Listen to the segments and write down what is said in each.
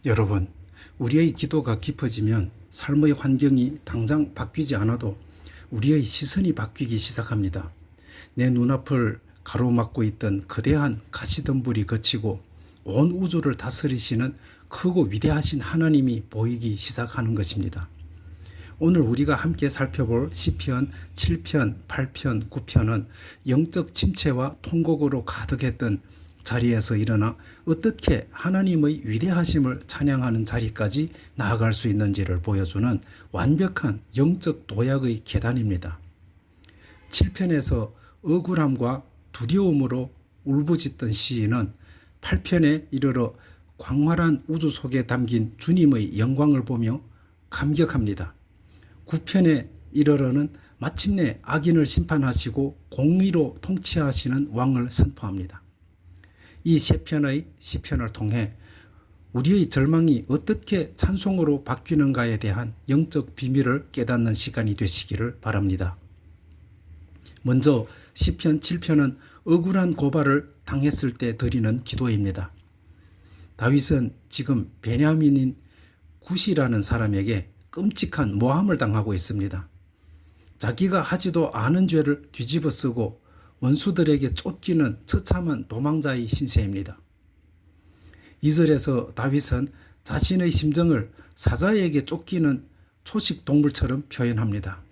여러분, 우리의 기도가 깊어지면 삶의 환경이 당장 바뀌지 않아도 우리의 시선이 바뀌기 시작합니다. 내 눈앞을 가로막고 있던 거대한 가시덤불이 걷히고 온 우주를 다스리시는 크고 위대하신 하나님이 보이기 시작하는 것입니다. 오늘 우리가 함께 살펴볼 시편 7편, 8편, 9편은 영적 침체와 통곡으로 가득했던 자리에서 일어나 어떻게 하나님의 위대하심을 찬양하는 자리까지 나아갈 수 있는지를 보여주는 완벽한 영적 도약의 계단입니다. 7편에서 억울함과 두려움으로 울부짖던 시인은 8편에 이르러 광활한 우주 속에 담긴 주님의 영광을 보며 감격합니다. 9편에 이르러는 마침내 악인을 심판하시고 공의로 통치하시는 왕을 선포합니다. 이 세 편의 시편을 통해 우리의 절망이 어떻게 찬송으로 바뀌는가에 대한 영적 비밀을 깨닫는 시간이 되시기를 바랍니다. 먼저 시편 7편은 억울한 고발을 당했을 때 드리는 기도입니다. 다윗은 지금 베냐민인 굿이라는 사람에게 끔찍한 모함을 당하고 있습니다. 자기가 하지도 않은 죄를 뒤집어 쓰고 원수들에게 쫓기는 처참한 도망자의 신세입니다. 2절에서 다윗은 자신의 심정을 사자에게 쫓기는 초식 동물처럼 표현합니다.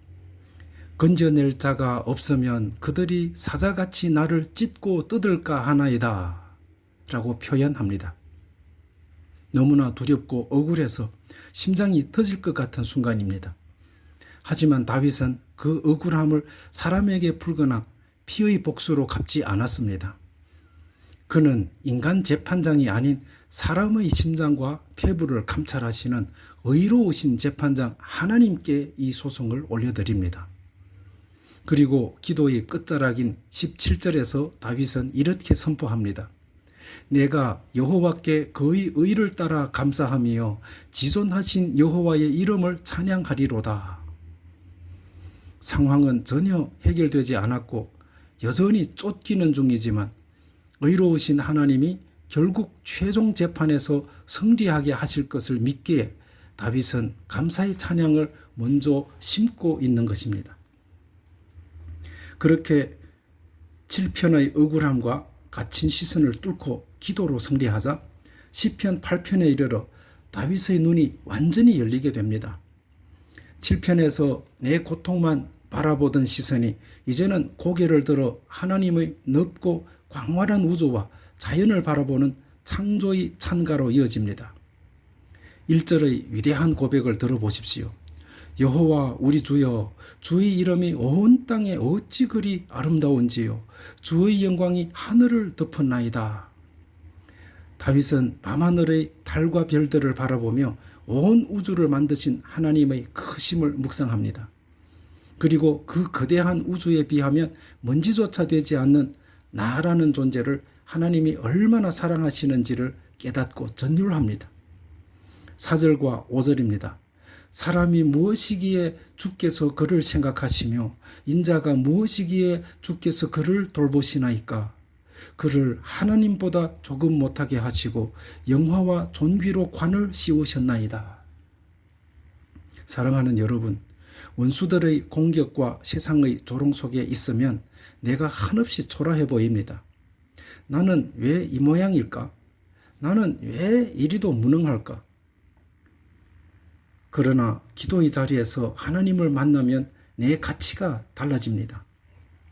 건져낼 자가 없으면 그들이 사자같이 나를 찢고 뜯을까 하나이다 라고 표현합니다. 너무나 두렵고 억울해서 심장이 터질 것 같은 순간입니다. 하지만 다윗은 그 억울함을 사람에게 풀거나 피의 복수로 갚지 않았습니다. 그는 인간 재판장이 아닌 사람의 심장과 폐부를 감찰하시는 의로우신 재판장 하나님께 이 소송을 올려드립니다. 그리고 기도의 끝자락인 17절에서 다윗은 이렇게 선포합니다. 내가 여호와께 그의 의를 따라 감사하며 지존하신 여호와의 이름을 찬양하리로다. 상황은 전혀 해결되지 않았고 여전히 쫓기는 중이지만 의로우신 하나님이 결국 최종 재판에서 승리하게 하실 것을 믿기에 다윗은 감사의 찬양을 먼저 심고 있는 것입니다. 그렇게 7편의 억울함과 갇힌 시선을 뚫고 기도로 승리하자 시편 8편에 이르러 다윗의 눈이 완전히 열리게 됩니다. 7편에서 내 고통만 바라보던 시선이 이제는 고개를 들어 하나님의 넓고 광활한 우주와 자연을 바라보는 창조의 찬가로 이어집니다. 1절의 위대한 고백을 들어보십시오. 여호와 우리 주여, 주의 이름이 온 땅에 어찌 그리 아름다운지요. 주의 영광이 하늘을 덮었나이다. 다윗은 밤하늘의 달과 별들을 바라보며 온 우주를 만드신 하나님의 크심을 묵상합니다. 그리고 그 거대한 우주에 비하면 먼지조차 되지 않는 나라는 존재를 하나님이 얼마나 사랑하시는지를 깨닫고 전율합니다. 4절과 5절입니다. 사람이 무엇이기에 주께서 그를 생각하시며 인자가 무엇이기에 주께서 그를 돌보시나이까. 그를 하나님보다 조금 못하게 하시고 영화와 존귀로 관을 씌우셨나이다. 사랑하는 여러분, 원수들의 공격과 세상의 조롱 속에 있으면 내가 한없이 초라해 보입니다. 나는 왜 이 모양일까? 나는 왜 이리도 무능할까? 그러나 기도의 자리에서 하나님을 만나면 내 가치가 달라집니다.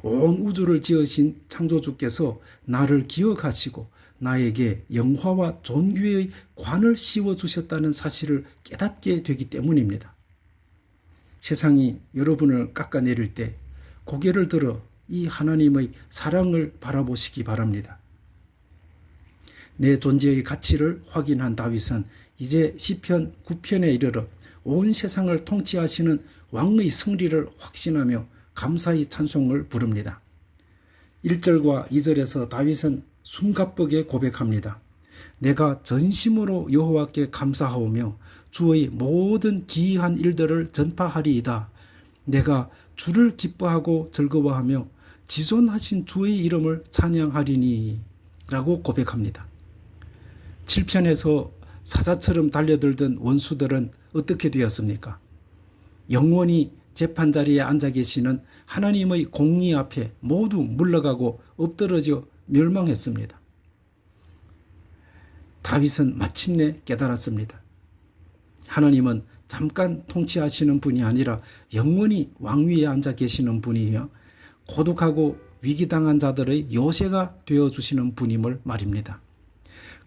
온 우주를 지으신 창조주께서 나를 기억하시고 나에게 영화와 존귀의 관을 씌워주셨다는 사실을 깨닫게 되기 때문입니다. 세상이 여러분을 깎아내릴 때 고개를 들어 이 하나님의 사랑을 바라보시기 바랍니다. 내 존재의 가치를 확인한 다윗은 이제 시편 9편에 이르러 온 세상을 통치하시는 왕의 승리를 확신하며 감사의 찬송을 부릅니다. 1절과 2절에서 다윗은 숨가쁘게 고백합니다. 내가 전심으로 여호와께 감사하오며 주의 모든 기이한 일들을 전파하리이다. 내가 주를 기뻐하고 즐거워하며 지존하신 주의 이름을 찬양하리니 라고 고백합니다. 7편에서 사자처럼 달려들던 원수들은 어떻게 되었습니까? 영원히 재판 자리에 앉아 계시는 하나님의 공의 앞에 모두 물러가고 엎드러져 멸망했습니다. 다윗은 마침내 깨달았습니다. 하나님은 잠깐 통치하시는 분이 아니라 영원히 왕위에 앉아 계시는 분이며 고독하고 위기당한 자들의 요새가 되어주시는 분임을 말입니다.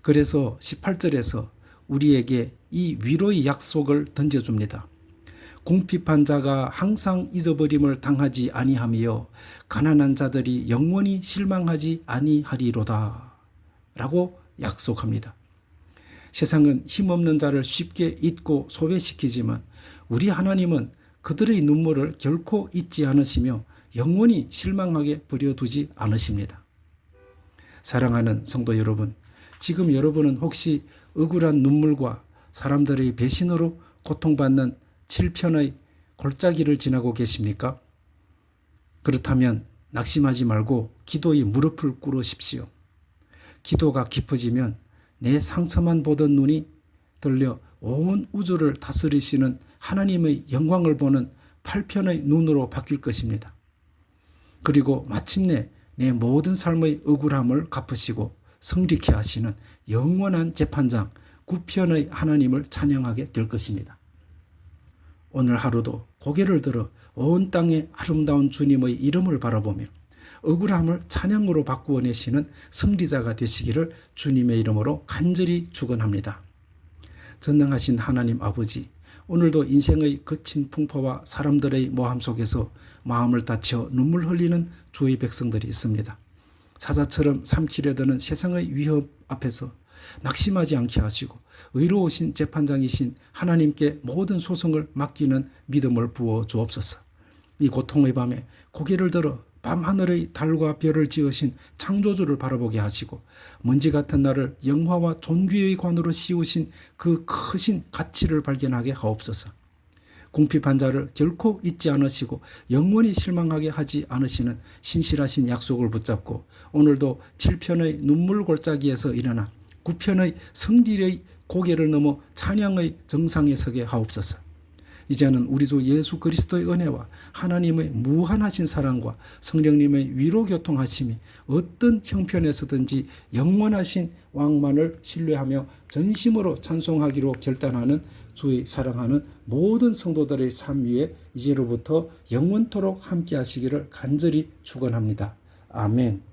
그래서 18절에서 우리에게 이 위로의 약속을 던져줍니다. 궁핍한 자가 항상 잊어버림을 당하지 아니하며 가난한 자들이 영원히 실망하지 아니하리로다 라고 약속합니다. 세상은 힘없는 자를 쉽게 잊고 소외시키지만 우리 하나님은 그들의 눈물을 결코 잊지 않으시며 영원히 실망하게 버려두지 않으십니다. 사랑하는 성도 여러분, 지금 여러분은 혹시 억울한 눈물과 사람들의 배신으로 고통받는 7편의 골짜기를 지나고 계십니까? 그렇다면 낙심하지 말고 기도의 무릎을 꿇으십시오. 기도가 깊어지면 내 상처만 보던 눈이 들려 온 우주를 다스리시는 하나님의 영광을 보는 8편의 눈으로 바뀔 것입니다. 그리고 마침내 내 모든 삶의 억울함을 갚으시고 성리케 하시는 영원한 재판장 9편의 하나님을 찬양하게 될 것입니다. 오늘 하루도 고개를 들어 온 땅의 아름다운 주님의 이름을 바라보며 억울함을 찬양으로 바꾸어내시는 승리자가 되시기를 주님의 이름으로 간절히 축원합니다. 전능하신 하나님 아버지, 오늘도 인생의 거친 풍파와 사람들의 모함 속에서 마음을 다쳐 눈물 흘리는 주의 백성들이 있습니다. 사자처럼 삼키려 드는 세상의 위협 앞에서 낙심하지 않게 하시고 의로우신 재판장이신 하나님께 모든 소송을 맡기는 믿음을 부어 주옵소서. 이 고통의 밤에 고개를 들어 밤하늘의 달과 별을 지으신 창조주를 바라보게 하시고 먼지 같은 나를 영화와 존귀의 관으로 씌우신 그 크신 가치를 발견하게 하옵소서. 궁핍한 자를 결코 잊지 않으시고 영원히 실망하게 하지 않으시는 신실하신 약속을 붙잡고 오늘도 7편의 눈물 골짜기에서 일어나 9편의 성질의 고개를 넘어 찬양의 정상에 서게 하옵소서. 이제는 우리 주 예수 그리스도의 은혜와 하나님의 무한하신 사랑과 성령님의 위로 교통하심이 어떤 형편에서든지 영원하신 왕만을 신뢰하며 전심으로 찬송하기로 결단하는 주의 사랑하는 모든 성도들의 삶 위에 이제로부터 영원토록 함께 하시기를 간절히 축원합니다. 아멘.